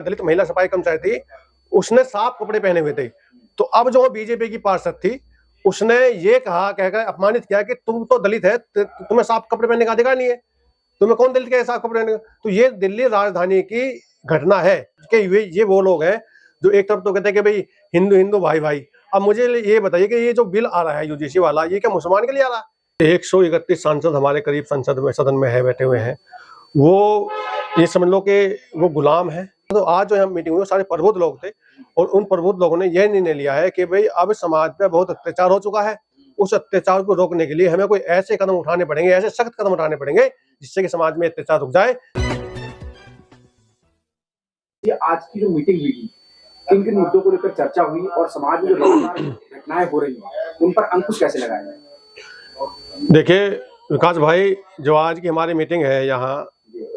दलित महिला सफाई कर्मचारी थी, उसने साफ कपड़े पहने हुए थे। तो अब जो बीजेपी की पार्षद थी, उसने ये कहा, कहकर अपमानित किया कि तुम तो दलित है, तुम्हें साफ कपड़े पहनने का अधिकार नहीं है, तुम्हें कौन दलित के साफ कपड़े पहनने का। तो ये दिल्ली राजधानी की घटना है कि ये वो लोग हैं जो एक तरफ तो कहते हैं कि भाई हिंदू हिंदू भाई भाई। अब मुझे ये बताइए कि ये जो बिल आ रहा है यूजीसी वाला, ये क्या मुसलमान के लिए आ रहा है? 131 सांसद हमारे करीब संसद में सदन में है, बैठे हुए हैं। वो ये समझ लो कि वो गुलाम है। तो आज जो हम मीटिंग हुई, सारे प्रबुद्ध लोग थे और उन प्रबुद्ध लोगों ने यह निर्णय लिया है कि भाई अब समाज पे बहुत अत्याचार हो चुका है, उस अत्याचार को रोकने के लिए हमें कोई ऐसे कदम उठाने पड़ेंगे, ऐसे सख्त कदम उठाने पड़ेंगे जिससे कि समाज में अत्याचार रुक जाए। ये आज की जो मीटिंग हुई, किन किन मुद्दों को लेकर चर्चा हुई और समाज में जो घटनाएं हो रही हैं उन पर अंकुश कैसे लगाया जाए? देखिए विकास भाई, जो आज की हमारी मीटिंग है यहाँ,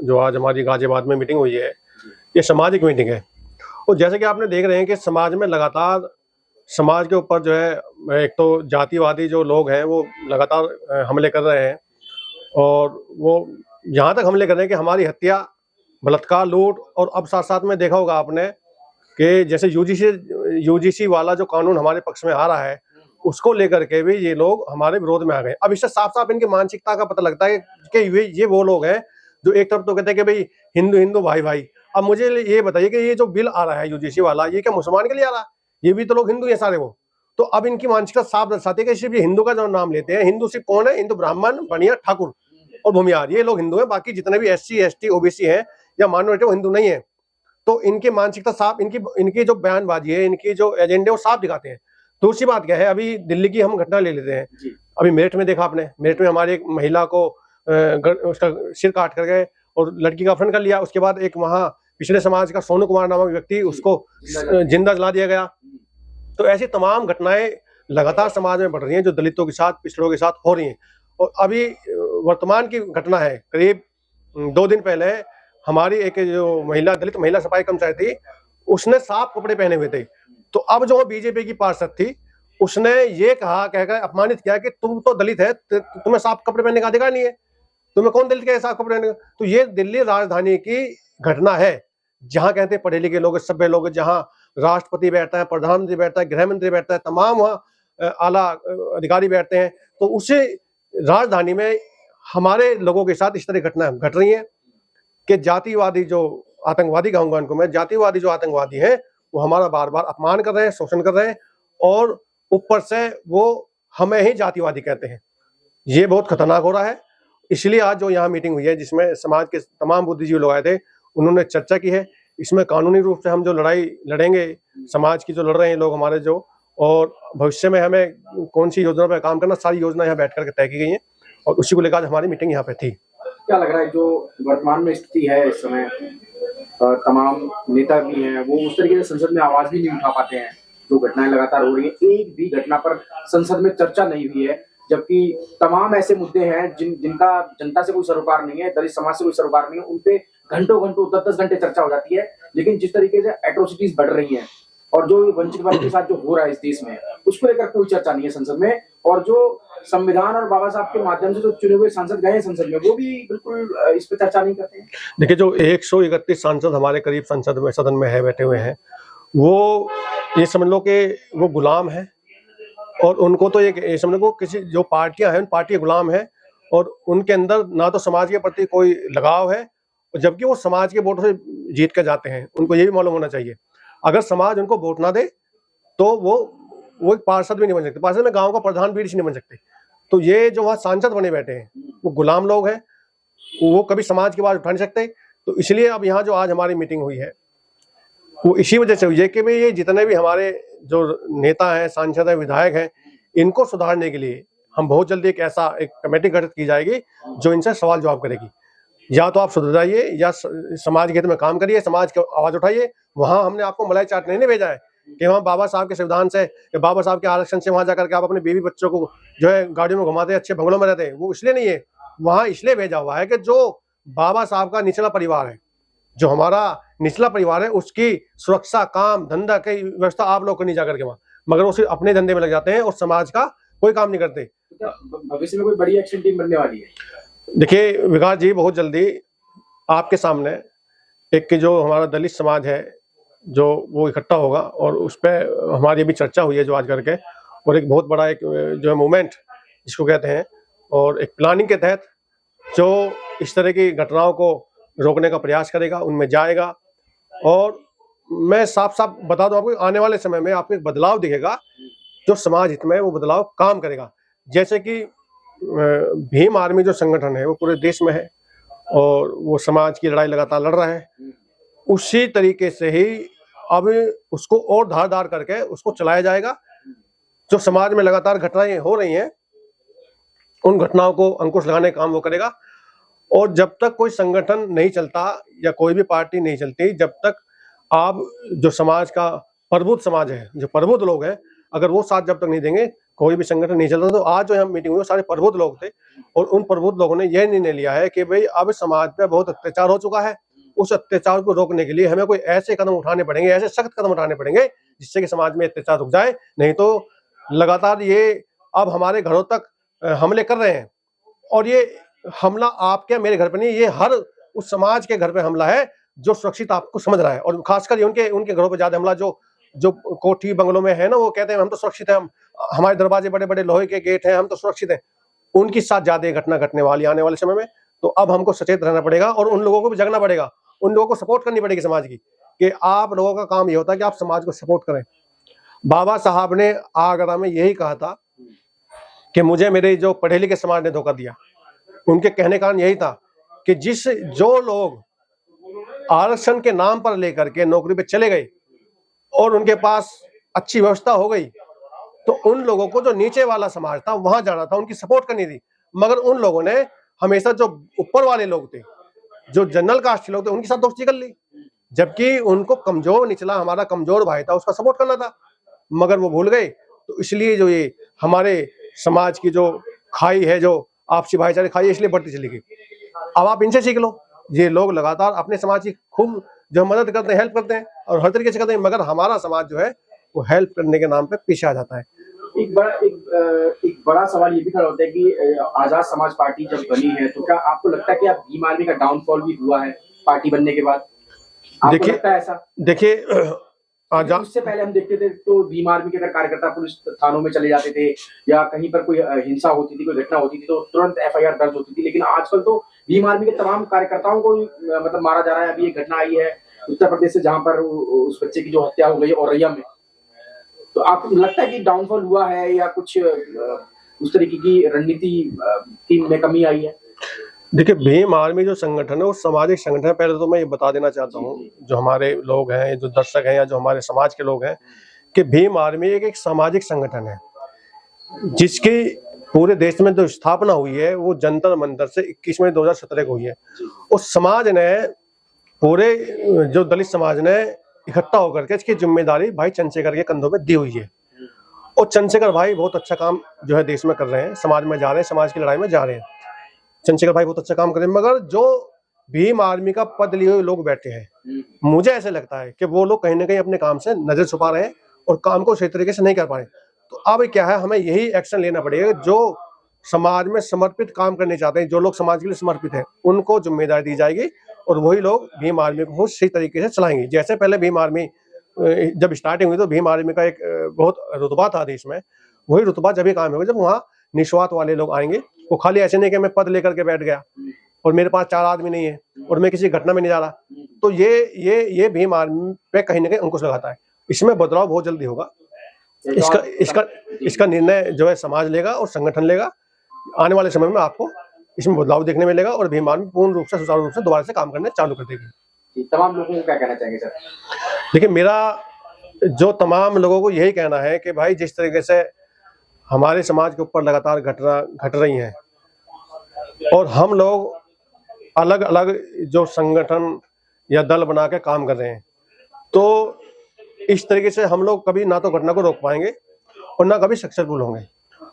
जो आज हमारी गाजियाबाद में मीटिंग हुई है, ये सामाजिक मीटिंग है। और जैसे कि आपने देख रहे हैं कि समाज में लगातार समाज के ऊपर जो है, एक तो जातिवादी जो लोग हैं वो लगातार हमले कर रहे हैं और वो यहाँ तक हमले कर रहे हैं कि हमारी हत्या, बलात्कार, लूट, और अब साथ साथ में देखा होगा आपने कि जैसे यूजीसी वाला जो कानून हमारे पक्ष में आ रहा है, उसको लेकर के भी ये लोग हमारे विरोध में आ गए। अब इससे साफ साफ इनकी मानसिकता का पता लगता है कि ये वो लोग हैं जो एक तरफ तो कहते हैं कि भाई हिंदू हिंदू भाई भाई। अब मुझे ये बताइए कि ये जो बिल आ रहा है यूजीसी वाला, ये क्या मुसलमान के लिए आ रहा है? ये भी तो लोग हिंदू है सारे वो। तो अब इनकी मानसिकता साफ दर्शाती है कि सिर्फ हिंदू का जो नाम लेते हैं, हिंदू सिर्फ कौन है? हिंदू ब्राह्मण, बनिया, ठाकुर और भूमिहार, ये लोग हिंदू हैं। बाकी जितने भी SC ST OBC हैं या माइनॉरिटी, वो हिंदू नहीं है। तो इनकी मानसिकता साफ, इनकी जो बयानबाजी है, इनकी जो एजेंडे, वो साफ दिखाते हैं। दूसरी बात क्या है, अभी दिल्ली की हम घटना ले लेते हैं। अभी मेरठ में देखा आपने, मेरठ में हमारी एक महिला को उसका सिर काट कर गए और लड़की का अपहरण कर लिया। उसके बाद एक वहाँ पिछड़े समाज का सोनू कुमार नामक व्यक्ति, उसको जिंदा जला दिया गया। तो ऐसी तमाम घटनाएं लगातार समाज में बढ़ रही हैं जो दलितों के साथ, पिछड़ों के साथ हो रही हैं। और अभी वर्तमान की घटना है, करीब 2 दिन पहले हमारी एक जो दलित महिला सफाई कर्मचारी थी, उसने साफ कपड़े पहने हुए थे। तो अब जो बीजेपी की पार्षद थी, उसने ये कहा, कहकर अपमानित किया कि तुम तो दलित है, तुम्हें साफ कपड़े पहनने का अधिकार नहीं है, तुम्हें कौन दलित के साफ कपड़े पहनने का। तो ये दिल्ली राजधानी की घटना है, जहां कहते हैं पढ़े लिखे लोग, सभ्य लोग, जहां राष्ट्रपति बैठता है, प्रधानमंत्री बैठता है, गृह मंत्री बैठता है, तमाम वहां आला अधिकारी बैठते हैं। तो उसी राजधानी में हमारे लोगों के साथ इस तरह घटनाएं घट रही हैं कि जातिवादी जो आतंकवादी, कहूंगा उनको मैं, जातिवादी जो आतंकवादी हैं, वो हमारा बार बार अपमान कर रहे हैं, शोषण कर रहे हैं और ऊपर से वो हमें ही जातिवादी कहते हैं। ये बहुत खतरनाक हो रहा है। इसलिए आज जो यहाँ मीटिंग हुई है, जिसमें समाज के तमाम बुद्धिजीवी लोग आए थे, उन्होंने चर्चा की है। इसमें कानूनी रूप से हम जो लड़ाई लड़ेंगे, समाज की जो लड़ रहे हैं लोग हमारे जो, और भविष्य में हमें कौन सी योजना पर काम करना, सारी योजना यहाँ बैठ करके तय की गई है और उसी को लेकर हमारी मीटिंग यहाँ पे थी। क्या लग रहा है जो वर्तमान में स्थिति है इस समय, तमाम नेता भी हैं वो उस तरीके से संसद में आवाज भी नहीं उठा पाते हैं, जो घटनाएं लगातार हो रही है, एक भी घटना पर संसद में चर्चा नहीं हुई है, जबकि तमाम ऐसे मुद्दे हैं जिनका जनता से कोई सरोकार नहीं है, दलित समाज से कोई सरोकार नहीं है, उनपे घंटों 10 घंटे चर्चा हो जाती है। लेकिन जिस तरीके से एट्रोसिटीज बढ़ रही हैं और जो वंचित वर्ग के साथ जो हो रहा है इस देश में, उसको लेकर कोई चर्चा नहीं है संसद में। और जो संविधान और बाबा साहब के माध्यम से जो चुने हुए सांसद गए हैं संसद में, वो भी बिल्कुल इस पर चर्चा नहीं करते हैं। देखिए, जो 131 सांसद हमारे करीब संसद में सदन में है, बैठे हुए हैं, वो ये समझ लो कि वो गुलाम है और उनको तो ये समझ लो किसी जो पार्टियां हैं, उन पार्टी गुलाम है और उनके अंदर ना तो समाज के प्रति कोई लगाव है, जबकि वो समाज के वोटों से जीत कर जाते हैं। उनको ये भी मालूम होना चाहिए, अगर समाज उनको वोट ना दे तो वो एक पार्षद भी नहीं बन सकते, पार्षद में गांव का प्रधान भी नहीं बन सकते। तो ये जो वहाँ सांसद बने बैठे हैं, वो गुलाम लोग हैं, वो कभी समाज की बात उठा नहीं सकते। तो इसलिए अब यहाँ जो आज हमारी मीटिंग हुई है, वो इसी वजह से हुई है कि भाई ये जितने भी हमारे जो नेता हैं, सांसद हैं, विधायक हैं, इनको सुधारने के लिए हम बहुत जल्दी एक कमेटी गठित की जाएगी जो इनसे सवाल जवाब करेगी। या तो आप सुधर जाइए या समाज के हित में काम करिए, समाज की आवाज उठाइए। वहां हमने आपको मलाई चाट नहीं भेजा है कि वहाँ बाबा साहब के संविधान से, बाबा साहब के आरक्षण से वहां जाकर के आप अपने बीवी बच्चों को जो है गाड़ियों में घुमाते, अच्छे बंगलों में रहते हैं, वो इसलिए नहीं है। वहां इसलिए भेजा हुआ है कि जो बाबा साहब का निचला परिवार है, जो हमारा निचला परिवार है, उसकी सुरक्षा, काम धंधा की व्यवस्था आप लोग नहीं जाकर के वहां, मगर वो सिर्फ अपने धंधे में लग जाते हैं और समाज का कोई काम नहीं करते। भविष्य में कोई बड़ी एक्शन टीम बनने वाली है? देखिए विकास जी, बहुत जल्दी आपके सामने एक कि जो हमारा दलित समाज है जो वो इकट्ठा होगा और उस पर हमारी भी चर्चा हुई है जो आज करके, और एक बहुत बड़ा एक जो है मूवमेंट जिसको कहते हैं, और एक प्लानिंग के तहत जो इस तरह की घटनाओं को रोकने का प्रयास करेगा, उनमें जाएगा। और मैं साफ साफ बता दूं आपको, आने वाले समय में आपको एक बदलाव दिखेगा जो समाज हित में, वो बदलाव काम करेगा। जैसे कि भीम आर्मी जो संगठन है वो पूरे देश में है और वो समाज की लड़ाई लगातार लड़ रहा है, उसी तरीके से ही अब उसको और धारदार करके उसको चलाया जाएगा। जो समाज में लगातार घटनाएं हो रही हैं उन घटनाओं को अंकुश लगाने का काम वो करेगा। और जब तक कोई संगठन नहीं चलता या कोई भी पार्टी नहीं चलती, जब तक आप जो समाज का प्रबुद्ध समाज है, जो प्रबुद्ध लोग हैं, अगर वो साथ जब तक नहीं देंगे कोई भी संगठन नहीं चलता। तो आज जो हम मीटिंग हुई सारे प्रबुद्ध लोग थे और उन प्रबुद्ध लोगों ने यह निर्णय लिया है कि भाई अब समाज पे बहुत अत्याचार हो चुका है, उस अत्याचार को रोकने के लिए हमें कोई ऐसे कदम उठाने पड़ेंगे, ऐसे सख्त कदम उठाने पड़ेंगे जिससे कि समाज में अत्याचार रुक जाए। नहीं तो लगातार ये अब हमारे घरों तक हमले कर रहे हैं, और ये हमला आपके मेरे घर पे नहीं, ये हर उस समाज के घर पे हमला है जो सुरक्षित आपको समझ रहा है। और खासकर ये उनके घरों पे ज्यादा हमला जो कोठी बंगलों में है ना, वो कहते हैं हम तो सुरक्षित हैं, हमारे दरवाजे बड़े बड़े लोहे के गेट हैं, हम तो सुरक्षित हैं। उनके साथ ज्यादा घटना घटने वाली आने वाले समय में। तो अब हमको सचेत रहना पड़ेगा और उन लोगों को भी जगना पड़ेगा, उन लोगों को सपोर्ट करनी पड़ेगी समाज की, कि आप लोगों का काम ये होता है कि आप समाज को सपोर्ट करें। बाबा साहब ने आगरा में यही कहा था कि मुझे मेरे जो पढ़े लिखे समाज ने धोखा दिया। उनके कहने का कारण यही था कि जो लोग आरक्षण के नाम पर लेकर के नौकरी पे चले गए और उनके पास अच्छी व्यवस्था हो गई, तो उन लोगों को जो नीचे वाला समाज था वहां जाना था, उनकी सपोर्ट करनी थी। मगर उन लोगों ने हमेशा जो ऊपर वाले लोग थे, जो जनरल कास्ट के लोग थे, उनके साथ दोस्ती कर ली, जबकि उनको कमजोर निचला हमारा कमजोर भाई था उसका सपोर्ट करना था, मगर वो भूल गए। तो इसलिए जो ये हमारे समाज की जो खाई है, जो आपसी भाईचारे खाई, इसलिए बढ़ती चली गई। अब आप इनसे सीख लो, ये लोग लगातार अपने समाज की खूब जो मदद करते हैं, हेल्प करते हैं और हर तरीके से करते हैं, मगर हमारा समाज जो है वो हेल्प करने के नाम पे पीछे आ जाता है। एक बड़ा सवाल ये भी खड़ा होता है कि आजाद समाज पार्टी जब बनी है तो क्या आपको लगता है कि अब भीम आर्मी का डाउनफॉल भी हुआ है पार्टी बनने के बाद? आपको लगता है ऐसा? देखिए उससे पहले हम देखते थे तो भीम आर्मी के अगर कार्यकर्ता पुलिस थानों में चले जाते थे या कहीं पर कोई हिंसा होती थी, कोई घटना होती थी तो तुरंत एफआईआर दर्ज होती थी, लेकिन आजकल तो भीम आर्मी के तमाम कार्यकर्ताओं को मतलब मारा जा रहा है। अभी एक घटना आई है उत्तर प्रदेश से जहां पर उस बच्चे की जो हत्या हो गई औरैया में। तो आपको लगता है कि डाउनफॉल हुआ है या कुछ उस तरीके की रणनीति में कमी आई है? देखिए, भीम आर्मी जो संगठन है वो सामाजिक संगठन है। पहले तो मैं ये बता देना चाहता हूँ जो हमारे लोग हैं, जो दर्शक हैं या जो हमारे समाज के लोग हैं, कि भीम आर्मी एक सामाजिक संगठन है जिसकी पूरे देश में जो स्थापना हुई है वो जंतर मंतर से 21 मई 2017 को हुई है। उस समाज ने पूरे जो दलित समाज ने इकट्ठा होकर के इसकी जिम्मेदारी भाई चंद्रशेखर के कंधों में दी हुई है। और चंद्रशेखर भाई बहुत अच्छा काम जो है देश में कर रहे हैं, समाज में जा रहे हैं, समाज की लड़ाई में जा रहे हैं। चंद्रशेखर भाई बहुत अच्छा काम कर रहे हैं, मगर जो भीम आर्मी का पद लिए हुए लोग बैठे हैं, मुझे ऐसे लगता है कि वो लोग कहीं ना कहीं अपने काम से नजर छुपा रहे हैं और काम को सही तरीके से नहीं कर पा रहे। तो अब क्या है, हमें यही एक्शन लेना पड़ेगा। जो समाज में समर्पित काम करने चाहते हैं, जो लोग समाज के लिए समर्पित हैं, उनको जिम्मेदारी दी जाएगी और वही लोग भीम आर्मी को सही तरीके से चलाएंगे। जैसे पहले भीम आर्मी जब स्टार्टिंग हुई तो भीम आर्मी का एक बहुत रुतबा था देश में, वही रुतबा जब भी काम होगा जब वहाँ निस्वार्थ वाले लोग आएंगे। वो खाली ऐसे नहीं कि मैं पद लेकर के बैठ गया और मेरे पास 4 आदमी नहीं है और मैं किसी घटना में नहीं जा रहा। तो ये भीम आर्मी पे कहीं ना कहीं अंकुश लगाता है। इसमें बदलाव बहुत जल्दी होगा। इसका निर्णय जो है समाज लेगा और संगठन लेगा। आने वाले समय में आपको इसमें बदलाव देखने मिलेगा और भीम आर्मी पूर्ण रूप से सुचारू रूप से दोबारा से काम करने चालू कर देगी। तमाम लोगों को क्या कहना चाहेंगे सर? देखिए, मेरा जो तमाम लोगों को यही कहना है कि भाई जिस तरीके से हमारे समाज के ऊपर लगातार घटना घट रही हैं और हम लोग अलग अलग जो संगठन या दल बना के काम कर रहे हैं, तो इस तरीके से हम लोग कभी ना तो घटना को रोक पाएंगे और ना कभी सक्सेसफुल होंगे।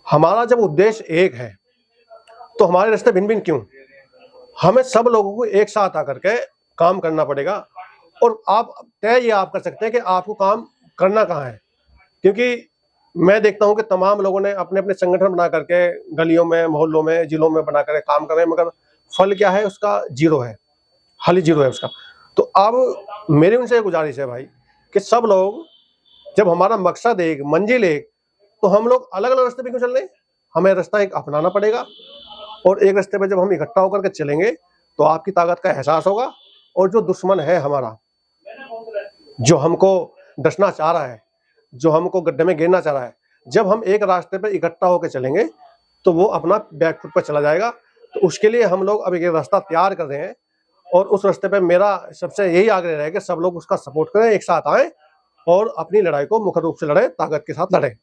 हमारा जब उद्देश्य एक है तो हमारे रास्ते भिन्न भिन्न क्यों? हमें सब लोगों को एक साथ आकर के काम करना पड़ेगा और आप तय ये आप कर सकते हैं कि आपको काम करना कहाँ है। क्योंकि मैं देखता हूं कि तमाम लोगों ने अपने अपने संगठन बना करके गलियों में, मोहल्लों में, जिलों में बना कर काम कर रहे हैं, मगर फल क्या है उसका? जीरो है, खाली जीरो है उसका। तो अब मेरी उनसे गुजारिश है भाई कि सब लोग, जब हमारा मकसद एक, मंजिल एक, तो हम लोग अलग अलग रास्ते पे क्यों चल रहे हैं? हमें रास्ता एक अपनाना पड़ेगा, और एक रास्ते पे जब हम इकट्ठा होकर के चलेंगे तो आपकी ताकत का एहसास होगा। और जो दुश्मन है हमारा, जो हमको डसना चाह रहा है, जो हमको गड्ढे में गिरना चाह रहा है, जब हम एक रास्ते पे इकट्ठा होकर चलेंगे तो वो अपना बैकफुट पर चला जाएगा। तो उसके लिए हम लोग अब एक रास्ता तैयार कर रहे हैं, और उस रास्ते पे मेरा सबसे यही आग्रह है कि सब लोग उसका सपोर्ट करें, एक साथ आएं और अपनी लड़ाई को मुख्य रूप से लड़ें, ताकत के साथ लड़ें।